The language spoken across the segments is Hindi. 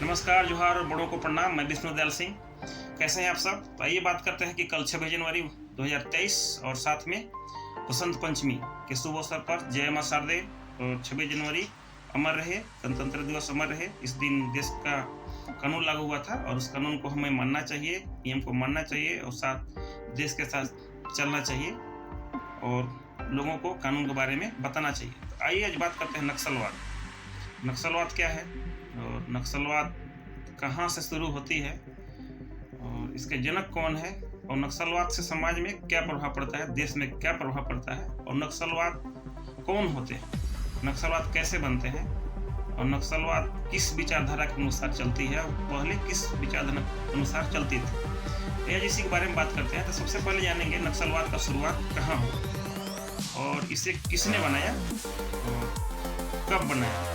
नमस्कार, जोहार और बड़ों को प्रणाम। मैं विष्णुदयाल सिंह। कैसे हैं आप सब? तो आइए बात करते हैं कि कल 26 जनवरी 2023 और साथ में बसंत पंचमी के शुभ अवसर पर जय मां शारदे। और 26 जनवरी अमर रहे, गणतंत्र दिवस अमर रहे। इस दिन देश का कानून लागू हुआ था और उस कानून को हमें मानना चाहिए, नियम को मानना चाहिए और साथ देश के साथ चलना चाहिए और लोगों को कानून के बारे में बताना चाहिए। तो आइए आज बात करते हैं नक्सलवाद। नक्सलवाद क्या है और नक्सलवाद कहाँ से शुरू होती है और इसके जनक कौन है और नक्सलवाद से समाज में क्या प्रभाव पड़ता है, देश में क्या प्रभाव पड़ता है और नक्सलवाद कौन होते हैं, नक्सलवाद कैसे बनते हैं और नक्सलवाद किस विचारधारा के अनुसार चलती है और पहले किस विचारधारा के अनुसार चलती थी। यह इसी के बारे में बात करते हैं। तो सबसे पहले जानेंगे नक्सलवाद का शुरुआत कहाँ हुआ और इसे किसने बनाया और कब बनाया।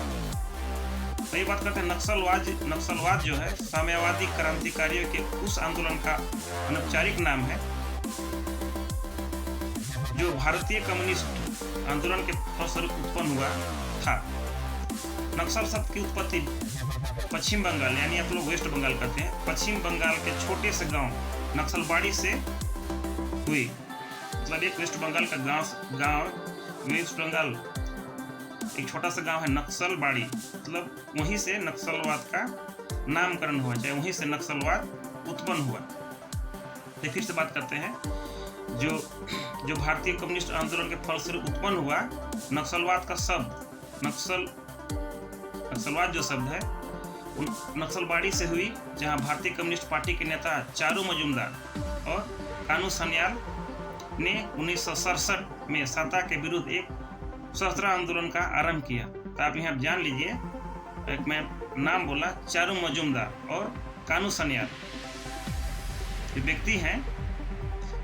तो ये बात करते हैं नक्सलवाद जो है साम्यवादी क्रांतिकारियों के उस आंदोलन का अनौपचारिक नाम है जो भारतीय कम्युनिस्ट आंदोलन के फलस्वरूप उत्पन्न हुआ था। नक्सल शब्द की उत्पत्ति पश्चिम बंगाल यानी आप लोग वेस्ट बंगाल कहते हैं, पश्चिम बंगाल के छोटे से गांव नक्सलबाड़ी से हुई। मतलब एक वेस्ट बंगाल का गांव वेस्ट बंगाल एक छोटा सा गांव है नक्सलबाड़ी, मतलब वहीं से नक्सलवाद का नामकरण हुआ, चाहे वहीं से नक्सलवाद उत्पन्न हुआ। तो फिर से बात करते हैं जो भारतीय कम्युनिस्ट आंदोलन के फलस्वरूप उत्पन्न हुआ। नक्सलवाद का शब्द नक्सलवाद जो शब्द है उन नक्सलबाड़ी से हुई, जहां भारतीय कम्युनिस्ट पार्टी के नेता चारू मजूमदार और कानू सन्याल ने 1967 में सत्ता के विरुद्ध एक सशस्त्र आंदोलन का आरंभ किया। तो आप यहाँ जान लीजिए, एक मैं नाम बोला, चारू मजूमदार और कानू सन्याल, ये व्यक्ति हैं,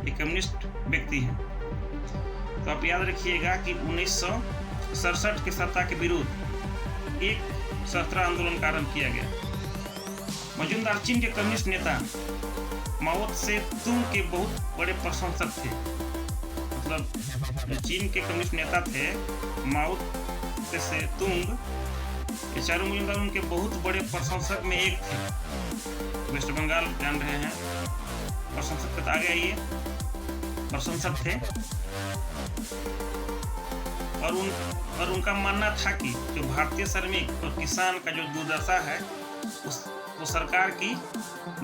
ये कम्युनिस्ट व्यक्ति हैं। तो आप याद रखिएगा कि 1967 के सत्ता के विरुद्ध एक सशस्त्र आंदोलन का आरंभ किया गया। मजूमदार चीन के कम्युनिस्ट नेता माओ से तुंग के बहुत बड़े प्रशंसक थे। मतलब जो चीन के कम्युनिस्ट नेता थे माओ से तुंग, ये चारू मजूमदार उनके बहुत बड़े प्रशंसक में एक थे। वेस्ट बंगाल जान रहे हैं, प्रशंसक तो आगे आइए, प्रशंसक थे और उनका मानना था कि जो भारतीय श्रमिक और किसान का जो दुर्दशा है वो सरकार की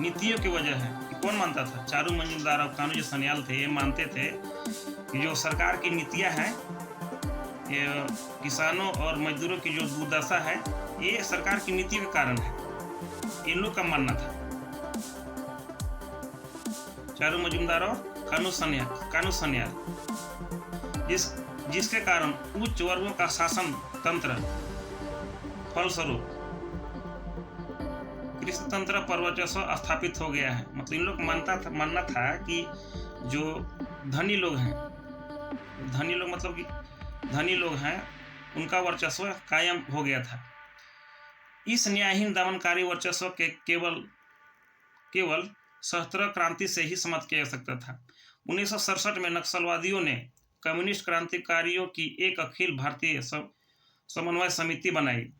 नीतियों की वजह है। कौन मानता था? चारू मजूमदार और कानू जो सन्याल थे, ये मानते थे कि जो सरकार की नीतियां हैं, ये किसानों और मजदूरों की जो दुर्दशा है, ये सरकार की नीतियों के कारण है। इन लोग का मानना था, चारू मजूमदार और कानू सन्याल, जिसके कारण उच्च वर्गों का शासन तंत्र फलस्वरूप कृषि तंत्र पर वर्चस्व स्थापित हो गया है। मतलब इन लोग मानना था कि जो धनी लोग हैं, मतलब कि धनी लोग हैं, उनका वर्चस्व कायम हो गया था। इस न्यायहीन दमनकारी वर्चस्व के केवल सशस्त्र क्रांति से ही समाप्त किया जा सकता था। 1967 में नक्सलवादियों ने कम्युनिस्ट क्रांतिकारियों की एक अखिल भारतीय समन्वय समिति बनाई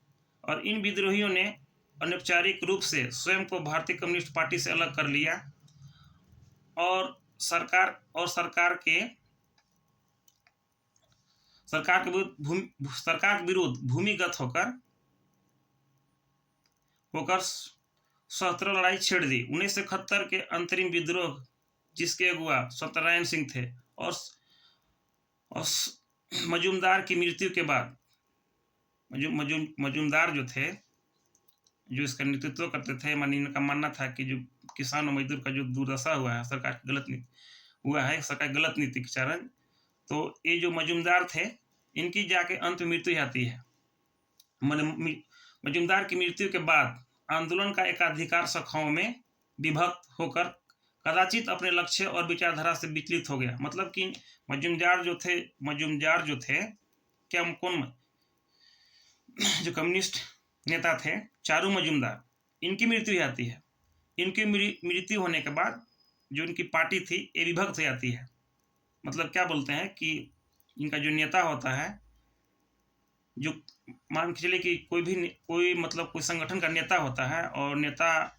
और इन विद्रोहियों ने अनौपचारिक रूप से स्वयं को भारतीय कम्युनिस्ट पार्टी से अलग कर लिया और सरकार के विरुद्ध भूमिगत होकर सशस्त्र लड़ाई छेड़ दी। 1971 के अंतरिम विद्रोह, जिसके अगुआ सत्यनारायण सिंह थे, और मजूमदार की मृत्यु के बाद मजूमदार जो थे, जो इसका नेतृत्व करते थे, इनका मानना था कि जो किसान और मजदूर का जो दुर्दशा हुआ है, सरकार की गलत नीति के कारण, तो ये जो मजूमदार थे, इनकी जाके अंत मृत्यु आती है। मजूमदार की मृत्यु के बाद आंदोलन का एकाधिकार शाखाओं में विभक्त होकर कदाचित अपने लक्ष्य और विचारधारा से विचलित हो गया। मतलब कि मजूमदार जो थे क्या कौन, जो कम्युनिस्ट नेता थे चारू मजूमदार, इनकी मृत्यु आती है। इनकी मृत्यु होने के बाद जो इनकी पार्टी थी ये विभक्त हो जाती है। मतलब क्या बोलते हैं कि इनका जो नेता होता है, जो मान के चलिए कि कोई मतलब कोई संगठन का नेता होता है और नेता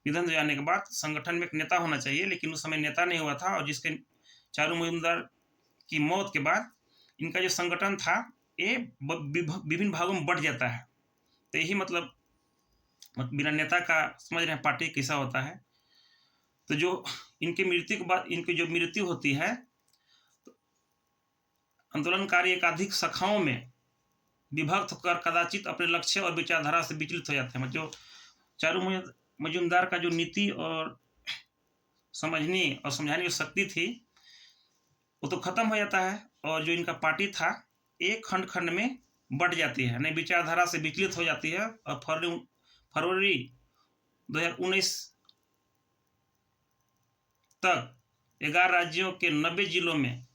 निधन हो जाने के बाद संगठन में एक नेता होना चाहिए, लेकिन उस समय नेता नहीं हुआ था, और जिसके चारू मजुमदार की मौत के बाद इनका जो संगठन था ये विभिन्न भागों में बढ़ जाता है। तो यही मतलब बिना नेता का समझ रहे हैं पार्टी कैसा होता है। तो जो इनकी मृत्यु के बाद इनकी जो मृत्यु होती है, आंदोलनकारी एकाधिक शाखाओं में विभक्त होकर कदाचित अपने लक्ष्य और विचारधारा से विचलित हो जाते हैं। जो चारू मजुमदार का जो नीति और समझने और समझाने की शक्ति थी वो तो खत्म हो जाता है, और जो इनका पार्टी था एक खंड खंड में बढ़ जाती है, नई विचारधारा से विचलित हो जाती है। और फरवरी 2019 तक 11 राज्यों के 90 जिलों में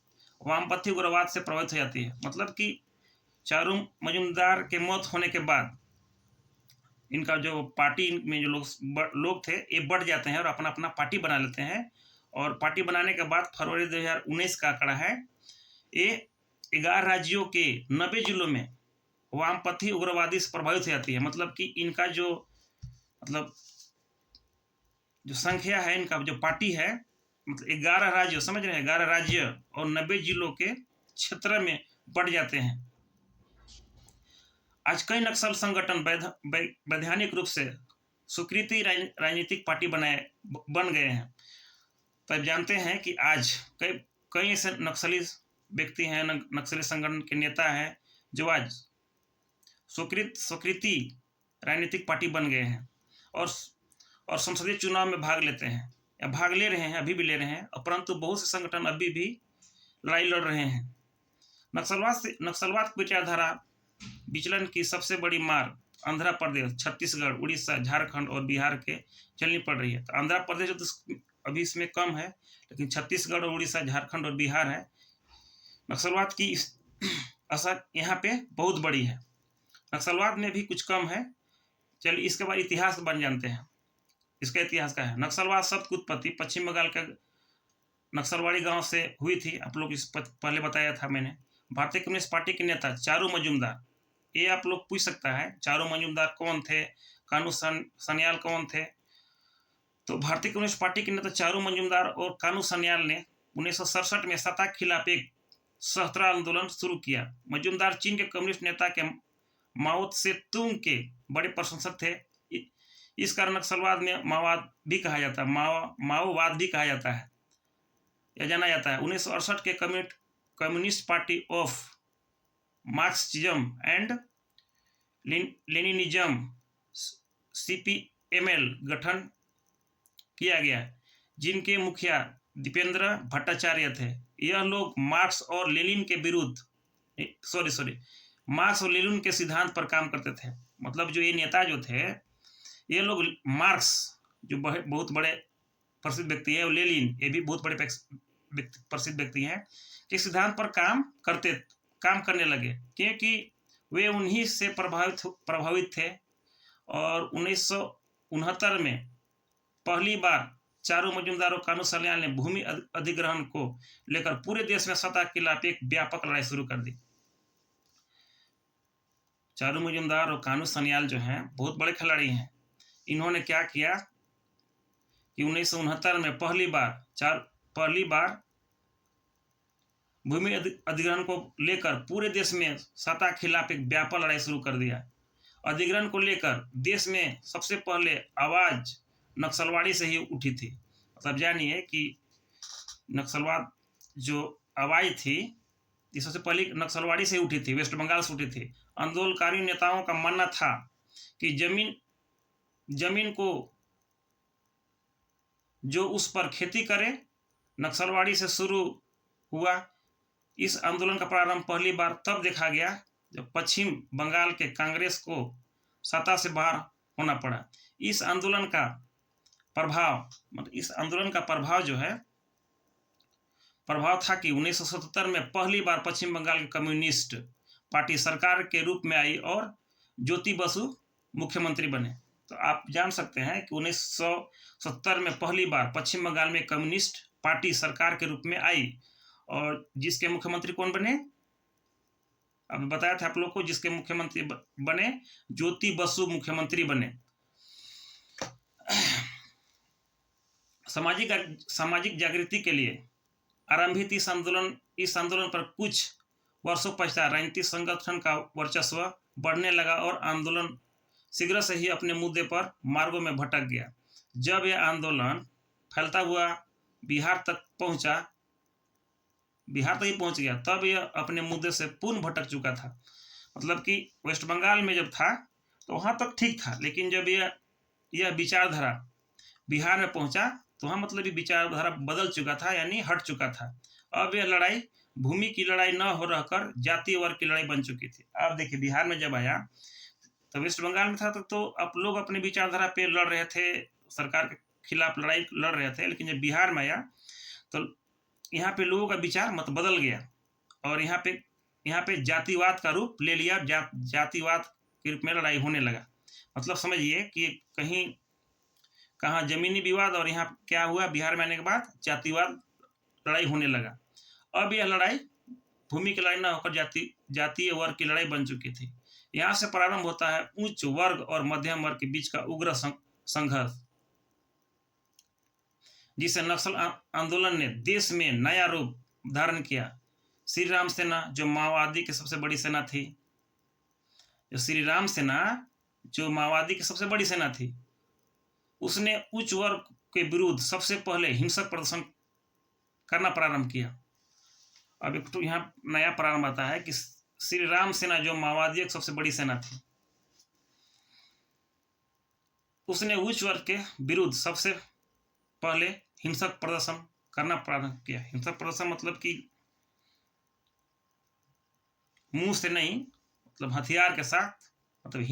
वामपंथी उग्रवाद से प्रभावित हो जाती है। मतलब कि चारू मजुमदार के मौत होने के बाद इनका जो पार्टी में जो लोग थे ये बढ़ जाते हैं और अपना अपना पार्टी बना लेते हैं। और पार्टी बनाने के बाद फरवरी 2019 का आंकड़ा है, ये 11 राज्यों के 90 जिलों में वामपंथी उग्रवादी से प्रभावित हो जाती है। मतलब कि इनका जो संख्या है, इनका जो पार्टी है, मतलब 11 राज्य, समझ रहे हैं, 11 राज्य और 90 जिलों के क्षेत्र में बढ़ जाते हैं। आज कई नक्सल संगठन वैधानिक रूप से स्वीकृति राजनीतिक पार्टी बन गए हैं। तो आप जानते हैं कि आज कई ऐसे नक्सली व्यक्ति हैं, नक्सली संगठन के नेता हैं जो आज स्वीकृति राजनीतिक पार्टी बन गए हैं और संसदीय चुनाव में भाग लेते हैं या भाग ले रहे हैं, अभी भी ले रहे हैं। परंतु बहुत से संगठन अभी भी लड़ाई लड़ रहे हैं। नक्सलवाद की विचारधारा विचलन की सबसे बड़ी मार आंध्र प्रदेश, छत्तीसगढ़, उड़ीसा, झारखंड और बिहार के झेलनी पड़ रही है। तो आंध्र प्रदेश तो अभी इसमें कम है, लेकिन छत्तीसगढ़ और उड़ीसा, झारखंड और बिहार है। नक्सलवाद की असर यहाँ पे बहुत बड़ी है। नक्सलवाद में भी कुछ कम है। चलिए इसके बाद इतिहास बन जानते हैं। इसका इतिहास क्या है? नक्सलवाद शब्द की उत्पत्ति पश्चिम बंगाल के नक्सलवाड़ी गांव से हुई थी। आप लोग इस पहले बताया था मैंने। भारतीय कम्युनिस्ट पार्टी के नेता चारू मजुमदार, ये आप लोग पूछ सकता है चारू मजुमदार कौन थे, कानू सन्याल कौन थे? तो भारतीय कम्युनिस्ट पार्टी के नेता चारू मजुमदार और कानू सन्याल ने 1967 में सत्ता के खिलाफ एक सहस्त्र आंदोलन शुरू किया। मजुमदार चीन के कम्युनिस्ट नेता के माओ त्से तुंग के बड़े प्रशंसक थे। इस कारण नक्सलवाद में माओवाद भी कहा जाता है, माओवाद भी कहा जाता है या जाना जाता है। 1968 के communist party of Marxism and Leninism CPML गठन किया गया, जिनके मुखिया दीपेंद्र भट्टाचार्य थे। यह लोग मार्क्स और लेनिन के विरुद्ध मार्क्स और लेनिन के सिद्धांत पर काम करते थे। मतलब जो ये नेता जो थे, ये लोग मार्क्स जो बहुत बड़े प्रसिद्ध व्यक्ति है, और लेनिन ये भी बहुत बड़े प्रसिद्ध व्यक्ति हैं, के सिद्धांत पर काम करने लगे, क्योंकि वे उन्हीं से प्रभावित थे। और 1969 में पहली बार चारू मजुमदार और कानू सन्याल ने भूमि अधिग्रहण को लेकर पूरे देश में सत्ता के खिलाफ एक व्यापक लड़ाई शुरू कर दी। चारू मजुमदार और कानू सन्याल जो हैं बहुत बड़े खिलाड़ी हैं। इन्होंने क्या किया कि 1969 में पहली बार भूमि अधिग्रहण को लेकर पूरे देश में सत्ता के खिलाफ एक व्यापक लड़ाई शुरू कर दिया। अधिग्रहण को लेकर देश में सबसे पहले आवाज नक्सलवाड़ी से ही उठी थी। मतलब जानिए कि नक्सलवाद जो आवाज थी ये सबसे पहले नक्सलवाड़ी से उठी थी, वेस्ट बंगाल से उठी थी। आंदोलनकारी नेताओं का मानना था कि जमीन को जो उस पर खेती करे, नक्सलवाड़ी से शुरू हुआ। इस आंदोलन का प्रारंभ पहली बार तब देखा गया जब पश्चिम बंगाल के कांग्रेस को सत्ता से बाहर होना पड़ा। इस आंदोलन का प्रभाव जो है था कि 1977 में पहली बार पश्चिम बंगाल की कम्युनिस्ट पार्टी सरकार के रूप में आई और ज्योति बसु मुख्यमंत्री बने। तो आप जान सकते हैं कि 1970 में पहली बार पश्चिम बंगाल में कम्युनिस्ट पार्टी सरकार के रूप में आई, और जिसके मुख्यमंत्री कौन बने? अब बताया था आप लोग को, जिसके मुख्यमंत्री बने ज्योति बसु मुख्यमंत्री बने। सामाजिक जागृति के लिए आरंभित इस आंदोलन पर कुछ वर्षों पश्चात राजनीतिक संगठन का वर्चस्व बढ़ने लगा और आंदोलन शीघ्र से ही अपने मुद्दे पर मार्गों में भटक गया। जब यह आंदोलन फैलता हुआ बिहार तक ही पहुंच गया, तब यह अपने मुद्दे से पूर्ण भटक चुका था। मतलब कि वेस्ट बंगाल में जब था तो वहां तक ठीक था, लेकिन जब यह विचारधारा बिहार में पहुंचा तो वहाँ मतलब ये विचारधारा बदल चुका था, यानी हट चुका था। अब यह लड़ाई भूमि की लड़ाई न हो रहकर जातीय वर्ग की लड़ाई बन चुकी थी। अब देखिए बिहार में जब आया तो वेस्ट बंगाल में था तो अब लोग अपने विचारधारा पे लड़ रहे थे, सरकार के खिलाफ लड़ाई लड़ रहे थे। लेकिन जब बिहार में आया तो यहाँ पे लोगों का विचार मत बदल गया और यहाँ पे जातिवाद का रूप ले लिया। जातिवाद के रूप में लड़ाई होने लगा। मतलब समझिए कि कहाँ जमीनी विवाद और यहाँ क्या हुआ, बिहार में आने के बाद जातिवाद लड़ाई होने लगा। अब यह लड़ाई भूमि की लड़ाई न होकर जातीय वर्ग की लड़ाई बन चुकी थी। यहाँ से प्रारंभ होता है उच्च वर्ग और मध्यम वर्ग के बीच का उग्र संघर्ष, जिसे नक्सल आंदोलन ने देश में नया रूप धारण किया। श्री राम सेना जो माओवादी की सबसे बड़ी सेना थी, उसने उच्च वर्ग के विरुद्ध सबसे पहले हिंसक प्रदर्शन करना प्रारंभ किया। अब एक तो यहाँ नया प्रारंभ आता है कि श्री राम सेना जो माओवादियों की सबसे बड़ी सेना थी, उसने उच्च वर्ग के विरुद्ध सबसे पहले हिंसक प्रदर्शन करना प्रारंभ किया। हिंसक प्रदर्शन मतलब कि मुंह से नहीं, मतलब हथियार के साथ, मतलब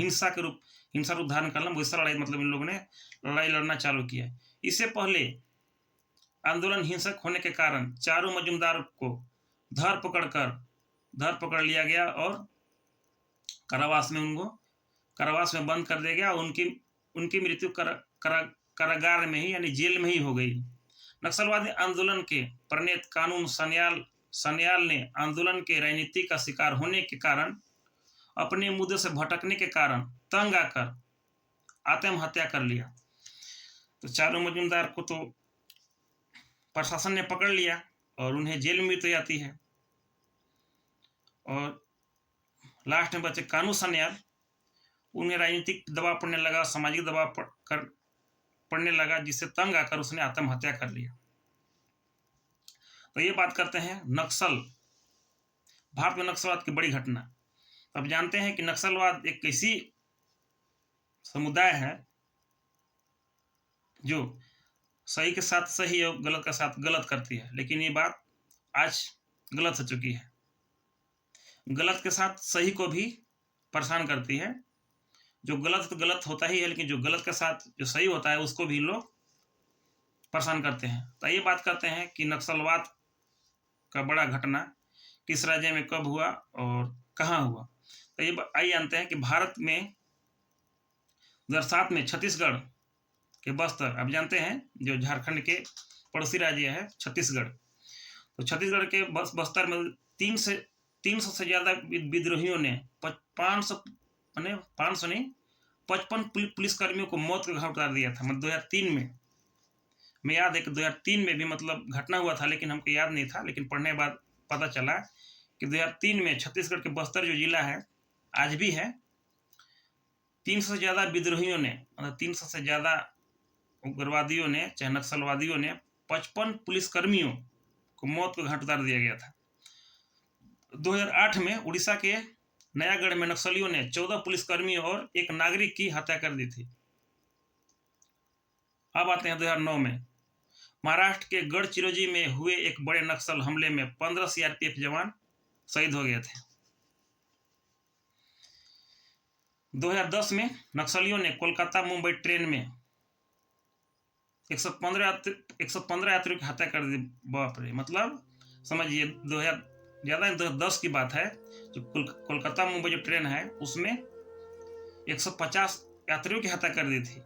हिंसा रूप धारण करना, वैसा लड़ाई मतलब इन लोगों ने लड़ाई लड़ना चालू किया। इससे पहले आंदोलन हिंसक होने के कारण चारू मजूमदार को धर पकड़ लिया गया और कारावास में बंद कर दिया गया। उनकी मृत्यु कारागार में ही, यानी जेल में ही हो गई। नक्सलवादी आंदोलन के प्रणेता कानून सन्याल ने आंदोलन के राजनीति का शिकार होने के कारण, अपने मुद्दे से भटकने के कारण तंग आकर आत्महत्या कर लिया। तो चारू मजूमदार को तो प्रशासन ने पकड़ लिया और उन्हें जेल में तो जाती है, और लास्ट में बचे कानून सन्याल, उन्हें राजनीतिक दबाव पड़ने लगा, सामाजिक दबाव पड़ने लगा, जिससे तंग आकर उसने आत्महत्या कर लिया। तो ये बात करते हैं भारत में नक्सलवाद की बड़ी घटना। अब जानते हैं कि नक्सलवाद एक ऐसी समुदाय है जो सही के साथ सही और गलत के साथ गलत करती है। लेकिन ये बात आज गलत हो चुकी है। गलत के साथ सही को भी परेशान करती है। जो गलत तो गलत होता ही है, लेकिन जो गलत के साथ जो सही होता है उसको भी लोग परेशान करते हैं। तो ये बात करते हैं कि नक्सलवाद का बड़ा घटना किस राज्य में कब हुआ और कहाँ हुआ। तो ये आइए जानते हैं कि भारत में 2007 में छत्तीसगढ़ के बस्तर, अब जानते हैं जो झारखंड के पड़ोसी राज्य है छत्तीसगढ़, तो छत्तीसगढ़ के बस्तर में 300 से ज़्यादा विद्रोहियों ने 55 पुलिसकर्मियों को मौत के घाट उतार दिया था। मतलब 2003 में, मैं याद है कि 2003 में भी मतलब घटना हुआ था, लेकिन हमको याद नहीं था। लेकिन पढ़ने के बाद पता चला कि 2003 में छत्तीसगढ़ के बस्तर जो जिला है आज भी है, 300 से ज़्यादा विद्रोहियों ने, मतलब 300 से ज़्यादा उग्रवादियों ने, चाहे नक्सलवादियों ने 55 पुलिसकर्मियों को मौत के घाट उतार दिया गया था। 2008 में उड़ीसा के नयागढ़ में नक्सलियों ने 14 पुलिसकर्मियों और एक नागरिक की हत्या कर दी थी। अब आते हैं 2009 में महाराष्ट्र के गढ़चिरौली में हुए एक बड़े नक्सल हमले में 15 सीआरपीएफ जवान शहीद हो गए थे। 2010 में नक्सलियों ने कोलकाता मुंबई ट्रेन में 115 यात्रियों की हत्या कर दी। बाप रे, मतलब समझिए 2010 की बात है। जो कोलकाता मुंबई जो ट्रेन है उसमें 150 यात्रियों की हत्या कर दी थी।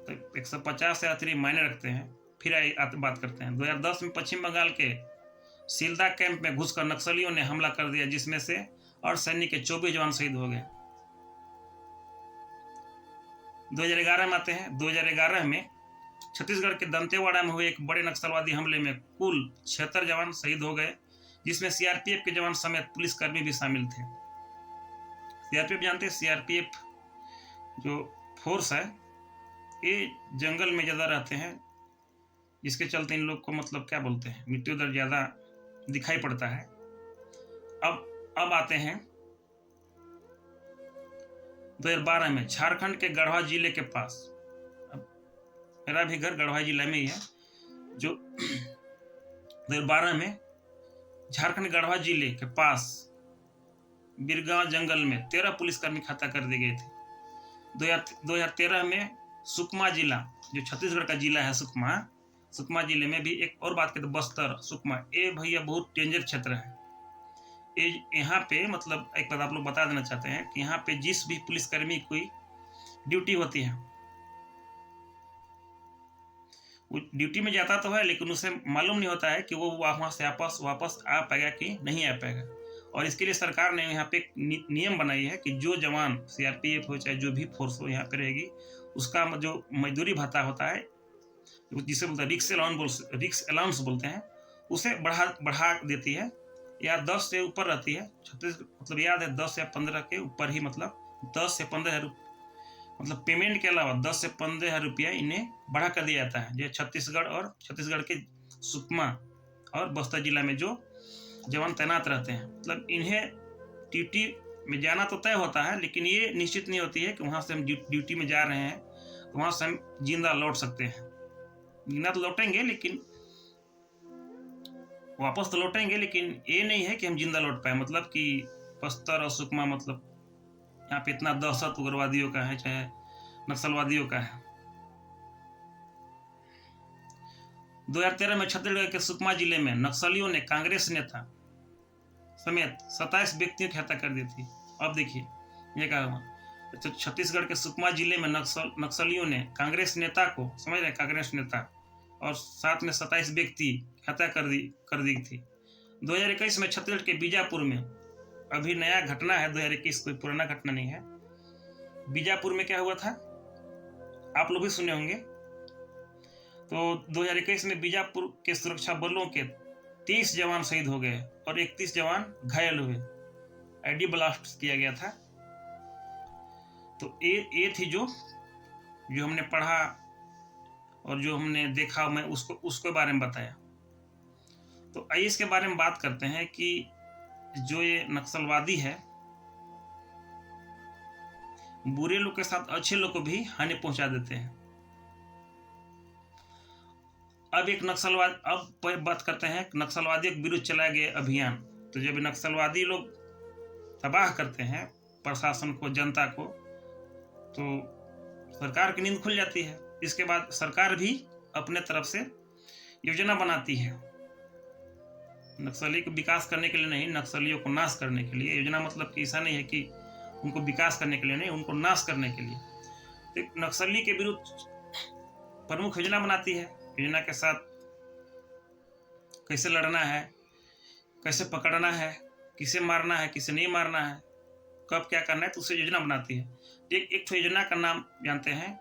तो 150 यात्री मायने रखते हैं। फिर बात करते हैं 2010 में पश्चिम बंगाल के सिलदा कैंप में घुसकर नक्सलियों ने हमला कर दिया, जिसमें से अर्धसैनिक के 24 जवान शहीद हो गए। 2011 में आते हैं। 2011 में छत्तीसगढ़ के दंतेवाड़ा में हुए एक बड़े नक्सलवादी हमले में कुल 76 जवान शहीद हो गए, जिसमें सीआरपीएफ के जवान समेत पुलिसकर्मी भी शामिल थे। सीआरपीएफ जानते हैं, सीआरपीएफ जो फोर्स है ये जंगल में ज़्यादा रहते हैं, जिसके चलते इन लोग को मतलब क्या बोलते हैं, मृत्यु दर ज़्यादा दिखाई पड़ता है। अब आते हैं 2012 में झारखंड के गढ़वा जिले के पास, अब मेरा भी घर गढ़वा जिले में ही है, जो 2012 में झारखंड गढ़वा जिले के पास बिरगांव जंगल में 13 पुलिसकर्मी हत्या कर दिए गए थे। 2013 में सुकमा जिला, जो छत्तीसगढ़ का जिला है, सुकमा जिले में भी एक और बात करें तो बस्तर, सुकमा, ये भैया बहुत डेंजर क्षेत्र है। यहाँ पे मतलब एक बात आप लोग बता देना चाहते हैं कि यहाँ पे जिस भी पुलिसकर्मी की ड्यूटी होती है, वो ड्यूटी में जाता तो है, लेकिन उसे मालूम नहीं होता है कि वो वहाँ से वापस आ पाएगा कि नहीं आ पाएगा। और इसके लिए सरकार ने यहाँ पे एक नियम बनाई है कि जो जवान सीआरपीएफ हो चाहे जो भी फोर्स हो यहाँ पे रहेगी, उसका जो मजदूरी भत्ता होता है, जिसे बोलते हैं रिक्स अलाउंस बोलते हैं, उसे बढ़ा देती है, या 10 से ऊपर रहती है। मतलब याद है 10 या 15 के ऊपर ही, मतलब 10 से 15 मतलब पेमेंट के अलावा 10 से 15 रुपया इन्हें बढ़ा कर दिया जाता है। जो छत्तीसगढ़ के सुकमा और बस्तर जिला में जो जवान तैनात रहते हैं, मतलब इन्हें ड्यूटी में जाना तो तय होता है, लेकिन ये निश्चित नहीं होती है कि वहाँ से हम ड्यूटी में जा रहे हैं तो वहाँ से हम जिंदा लौट सकते हैं। जिंदा तो लौटेंगे, लेकिन वापस तो लौटेंगे, लेकिन ये नहीं है कि हम जिंदा लौट पाए। मतलब कि बस्तर और सुकमा, मतलब यहाँ पे इतना दहशत उग्रवादियों का है चाहे नक्सलवादियों का है। 2013 में छत्तीसगढ़ के सुकमा जिले में नक्सलियों ने कांग्रेस नेता समेत 27 व्यक्तियों की हत्या कर दी थी। अब देखिए ये क्या हुआ, तो छत्तीसगढ़ के सुकमा जिले में नक्सलियों ने कांग्रेस नेता को, समझ रहे, कांग्रेस नेता और साथ में 27 व्यक्ति हत्या कर दी थी। 2021 में छत्तीसगढ़ के बीजापुर में, अभी नया घटना है, 2021 कोई पुराना घटना नहीं है। बीजापुर में क्या हुआ था आप लोग भी सुने होंगे। तो 2021 में बीजापुर के सुरक्षा बलों के 30 जवान शहीद हो गए और 31 जवान घायल हुए। आईडी ब्लास्ट किया गया था। तो ये थी जो हमने पढ़ा और जो हमने देखा, मैं उसके बारे में बताया। तो आइए इसके बारे में बात करते हैं कि जो ये नक्सलवादी है, बुरे लोग के साथ अच्छे लोग को भी हानि पहुंचा देते हैं। अब बात करते हैं नक्सलवादियों के विरुद्ध चलाए गए अभियान। तो जब नक्सलवादी लोग तबाह करते हैं प्रशासन को, जनता को, तो सरकार की नींद खुल जाती है। इसके बाद सरकार भी अपने तरफ से योजना बनाती है, नक्सली को विकास करने के लिए नहीं, नक्सलियों को नाश करने के लिए। योजना मतलब कि ऐसा नहीं है कि उनको विकास करने के लिए नहीं, उनको नाश करने के लिए। तो नक्सली के विरुद्ध प्रमुख योजना बनाती है। योजना के साथ कैसे लड़ना है, कैसे पकड़ना है, किसे मारना है, किसे नहीं मारना है, कब क्या करना है, तो उसे योजना बनाती है। एक तो योजना का नाम जानते हैं,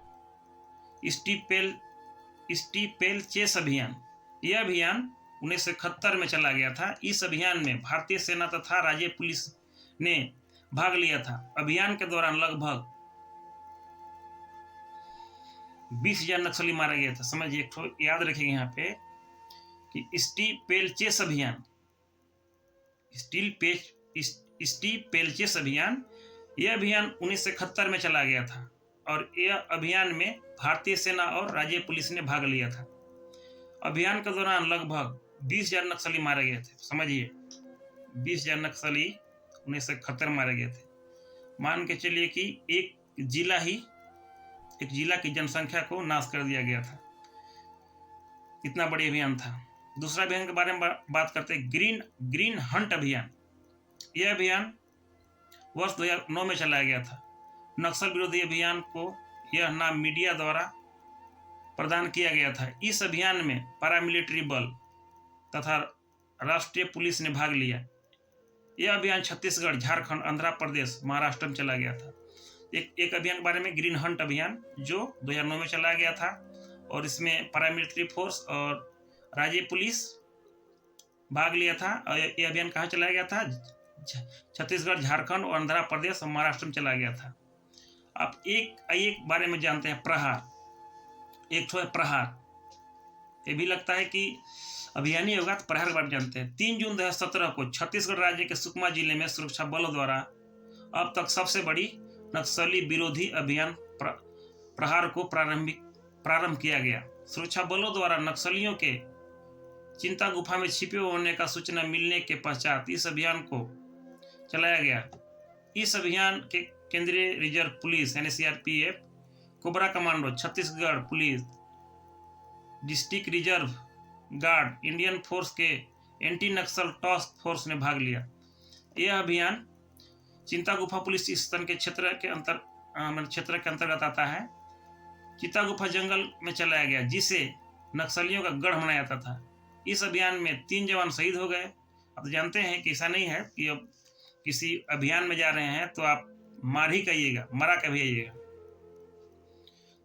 स्टीपेल चेस अभियान। यह अभियान 1971 में चला गया था। इस अभियान में भारतीय सेना तथा राज्य पुलिस ने भाग लिया था। अभियान के दौरान लगभग 20,000 नक्सली मारे गए थे। समझिए, एक तो याद रखिएगा यहाँ पे कि स्टीपेलचेस अभियान, यह अभियान 1971 में चला गया था और यह अभियान में भारतीय सेना और राज्य पुलिस ने भाग लिया था। अभियान के दौरान लगभग 20,000 नक्सली मारे गए थे। समझिए, 20,000 नक्सली 1971 मारे गए थे। मान के चलिए कि एक जिला की जनसंख्या को नाश कर दिया गया था। इतना बड़ी अभियान था। दूसरा अभियान के बारे में बात करते हैं, ग्रीन हंट अभियान। यह अभियान वर्ष 2009 में चलाया गया था। नक्सल विरोधी अभियान को यह नाम मीडिया द्वारा प्रदान किया गया था। इस अभियान में पैरामिलिट्री बल तथा राष्ट्रीय पुलिस ने भाग लिया। यह अभियान छत्तीसगढ़, झारखंड, आंध्र प्रदेश, महाराष्ट्र में चला गया था। एक अभियान के बारे में ग्रीन हंट अभियान, जो 2009 में चला गया था, और इसमें पैरामिलिट्री फोर्स और राज्य पुलिस भाग लिया था। और ये अभियान कहाँ चलाया गया था? छत्तीसगढ़, झारखंड और आंध्र प्रदेश और महाराष्ट्र में चला गया था। अब एक बारे में जानते हैं, प्रहार। एक तो है प्रहार, ये भी लगता है कि अभियान ही होगा, तो प्रहार के बारे में जानते हैं। 3 जून 2017 को छत्तीसगढ़ राज्य के सुकमा जिले में सुरक्षा बलों द्वारा अब तक सबसे बड़ी नक्सली विरोधी अभियान प्रहार को प्रारंभ किया गया। सुरक्षा बलों द्वारा नक्सलियों के चिंता गुफा में छिपे होने का सूचना मिलने के पश्चात इस अभियान को चलाया गया। इस अभियान के केंद्रीय रिजर्व पुलिस यानी CRPF, cobra commando, Chhattisgarh police, district reserve guard, Indian force के एंटी नक्सल टास्क फोर्स ने भाग लिया। यह अभियान चिंता गुफा पुलिस स्टेशन के क्षेत्र के अंतर्गत आता है। चिंता गुफा जंगल में चलाया गया, जिसे नक्सलियों का गढ़ बनाया जाता था। इस अभियान में 3 जवान शहीद हो गए। अब जानते हैं कि ऐसा नहीं है कि अब किसी अभियान में जा रहे हैं तो आप मार ही कहिएगा, मरा के भी आइएगा।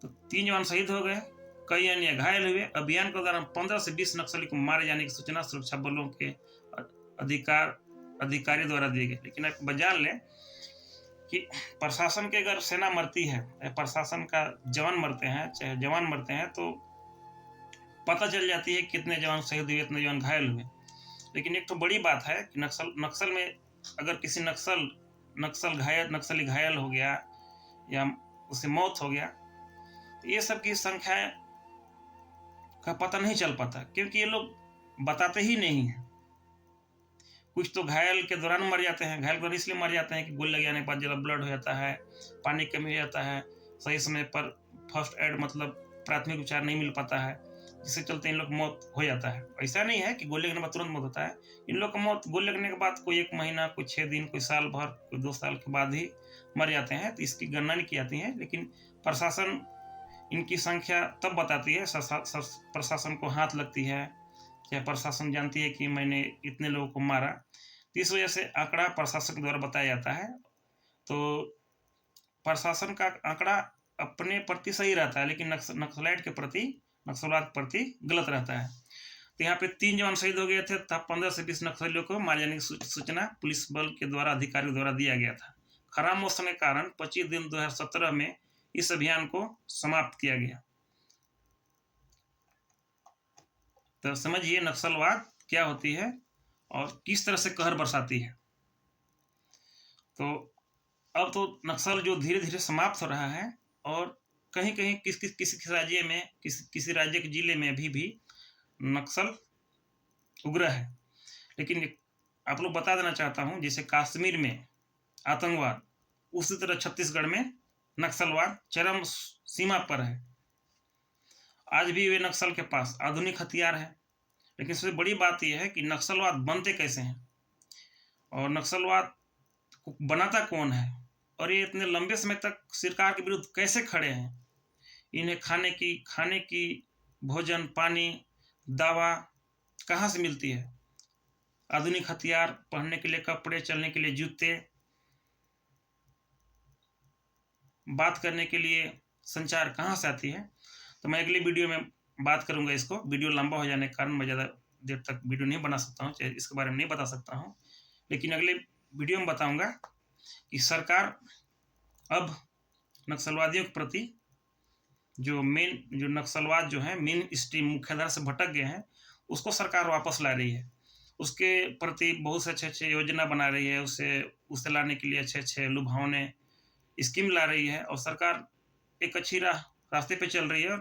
तो 3 जवान शहीद हो गए, कई अन्य घायल हुए। अभियान के दौरान 15 से 20 नक्सली को मारे जाने की सूचना सुरक्षा बलों के अधिकारी द्वारा दी गई। लेकिन आप जान लें कि प्रशासन के अगर सेना मरती है, प्रशासन का जवान मरते हैं, चाहे जवान मरते हैं, तो पता चल जाती है कितने जवान शहीद हुए, कितने जवान घायल हुए। लेकिन एक तो बड़ी बात है कि नक्सल में अगर किसी नक्सली घायल हो गया या उसे मौत हो गया, तो ये सब की संख्या का पता नहीं चल पाता, क्योंकि ये लोग बताते ही नहीं है। कुछ तो घायल के दौरान मर जाते हैं। घायल दौरान इसलिए मर जाते हैं कि गोली लग जाने के बाद जब ब्लड हो जाता है, पानी की कमी हो जाता है, सही समय पर फर्स्ट एड मतलब प्राथमिक उपचार नहीं मिल पाता है, जिससे चलते इन लोग मौत हो जाता है। ऐसा नहीं है कि गोली लगने के बाद तुरंत मौत होता है। इन लोग का मौत गोली लगने के बाद कोई 1 महीना, कोई 6 दिन, कोई साल भर, कोई 2 साल के बाद ही मर जाते हैं। तो इसकी गणना नहीं की जाती है। लेकिन प्रशासन इनकी संख्या तब बताती है, प्रशासन को हाथ लगती है, या प्रशासन जानती है कि मैंने इतने लोगों को मारा, तो इस वजह से आंकड़ा प्रशासन के द्वारा बताया जाता है। तो प्रशासन का आंकड़ा अपने प्रति सही रहता है, लेकिन नक्सलाइट के प्रति, नक्सलवाद के प्रति गलत रहता है। तो यहाँ पे 3 जवान शहीद हो गए थे, तब 15 से 20 नक्सलियों को मारे जाने की सूचना पुलिस बल के द्वारा, अधिकारियों द्वारा दिया गया था। खराब मौसम के कारण 25 दिन 2017 में इस अभियान को समाप्त किया गया। तो समझिए नक्सलवाद क्या होती है और किस तरह से कहर बरसाती है। तो अब तो नक्सल जो धीरे धीरे समाप्त हो रहा है, और कहीं कहीं किसी राज्य में, किसी राज्य के जिले में अभी भी नक्सल उग्र है। लेकिन आप लोग बता देना चाहता हूँ, जैसे कश्मीर में आतंकवाद, उसी तरह छत्तीसगढ़ में नक्सलवाद चरम सीमा पर है। आज भी वे नक्सल के पास आधुनिक हथियार है। लेकिन सबसे बड़ी बात यह है कि नक्सलवाद बनते कैसे हैं, और नक्सलवाद को बनाता कौन है, और ये इतने लंबे समय तक सरकार के विरुद्ध कैसे खड़े हैं। इन्हें खाने की भोजन, पानी, दवा कहाँ से मिलती है, आधुनिक हथियार, पहनने के लिए कपड़े, चलने के लिए जूते, बात करने के लिए संचार कहाँ से आती है। तो मैं अगली वीडियो में बात करूंगा इसको। वीडियो लंबा हो जाने के कारण मैं ज़्यादा देर तक वीडियो नहीं बना सकता हूँ, इसके बारे में नहीं बता सकता हूँ। लेकिन अगले वीडियो में बताऊंगा कि सरकार अब नक्सलवादियों के प्रति जो नक्सलवाद जो है मेन स्ट्रीम, मुख्यधारा से भटक गए हैं, उसको सरकार वापस ला रही है। उसके प्रति बहुत से अच्छे योजना बना रही है, उसे लाने के लिए अच्छे लुभावने स्कीम ला रही है, और सरकार एक अच्छी रास्ते पे चल रही है।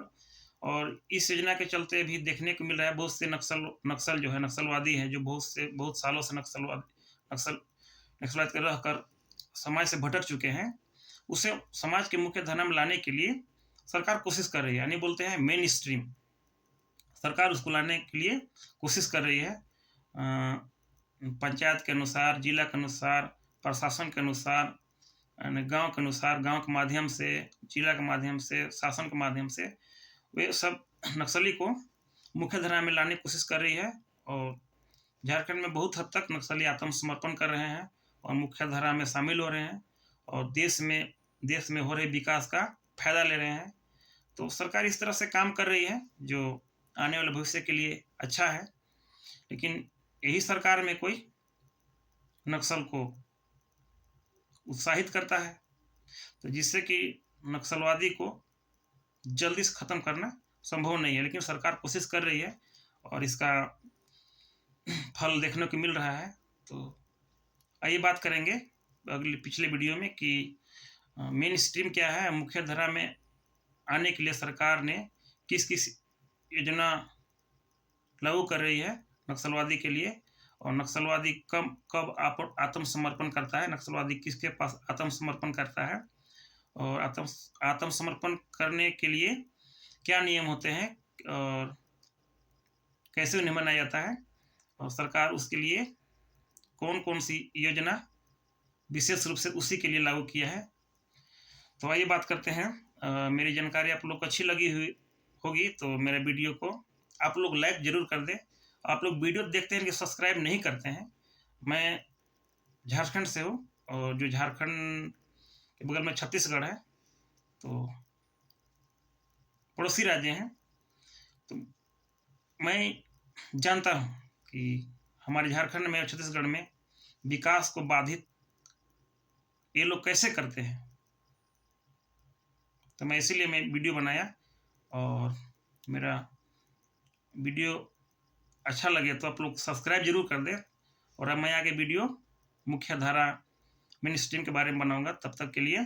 और इस योजना के चलते भी देखने को मिल रहा है बहुत से नक्सल जो है, नक्सलवादी हैं, जो बहुत सालों से नक्सलवाद कर रहकर समाज से भटक चुके हैं, उसे समाज के मुख्य धारा में लाने के लिए सरकार कोशिश कर रही है। यानी बोलते हैं मेन स्ट्रीम, सरकार उसको लाने के लिए कोशिश कर रही है। पंचायत के अनुसार, जिला के अनुसार, प्रशासन के अनुसार, गांव के अनुसार, गांव के माध्यम से, जिला के माध्यम से, शासन के माध्यम से वे सब नक्सली को मुख्य धारा में लाने की कोशिश कर रही है। और झारखंड में बहुत हद तक नक्सली आत्मसमर्पण कर रहे हैं और मुख्य धारा में शामिल हो रहे हैं और देश में हो रहे विकास का फायदा ले रहे हैं। तो सरकार इस तरह से काम कर रही है जो आने वाले भविष्य के लिए अच्छा है। लेकिन यही सरकार में कोई नक्सल को उत्साहित करता है, तो जिससे कि नक्सलवादी को जल्दी से ख़त्म करना संभव नहीं है। लेकिन सरकार कोशिश कर रही है और इसका फल देखने को मिल रहा है। तो आइए बात करेंगे पिछले वीडियो में कि मेन स्ट्रीम क्या है, मुख्य धारा में आने के लिए सरकार ने किस किस योजना लागू कर रही है नक्सलवादी के लिए, और नक्सलवादी कब आत्मसमर्पण करता है, नक्सलवादी किसके पास आत्मसमर्पण करता है, और आत्मसमर्पण करने के लिए क्या नियम होते हैं और कैसे उन्हें मनाया जाता है, और सरकार उसके लिए कौन कौन सी योजना विशेष रूप से उसी के लिए लागू किया है। तो आइए बात करते हैं। मेरी जानकारी आप लोग को अच्छी लगी हुई होगी तो मेरे वीडियो को आप लोग लाइक ज़रूर कर दें। आप लोग वीडियो देखते हैं कि सब्सक्राइब नहीं करते हैं। मैं झारखंड से हूँ और जो झारखंड के बगल में छत्तीसगढ़ है, तो पड़ोसी राज्य हैं। तो मैं जानता हूँ कि हमारे झारखंड में और छत्तीसगढ़ में विकास को बाधित ये लोग कैसे करते हैं। तो मैं इसीलिए वीडियो बनाया, और मेरा वीडियो अच्छा लगे तो आप लोग सब्सक्राइब जरूर कर दें। और अब मैं आगे वीडियो मुख्य धारा मेन स्ट्रीम के बारे में बनाऊंगा। तब तक के लिए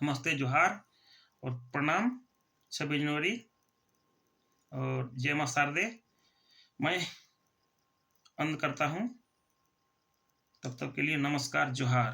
नमस्ते, जोहार और प्रणाम। 26 जनवरी और जय मां शारदे मैं अंत करता हूँ। तब तक के लिए नमस्कार, जोहार।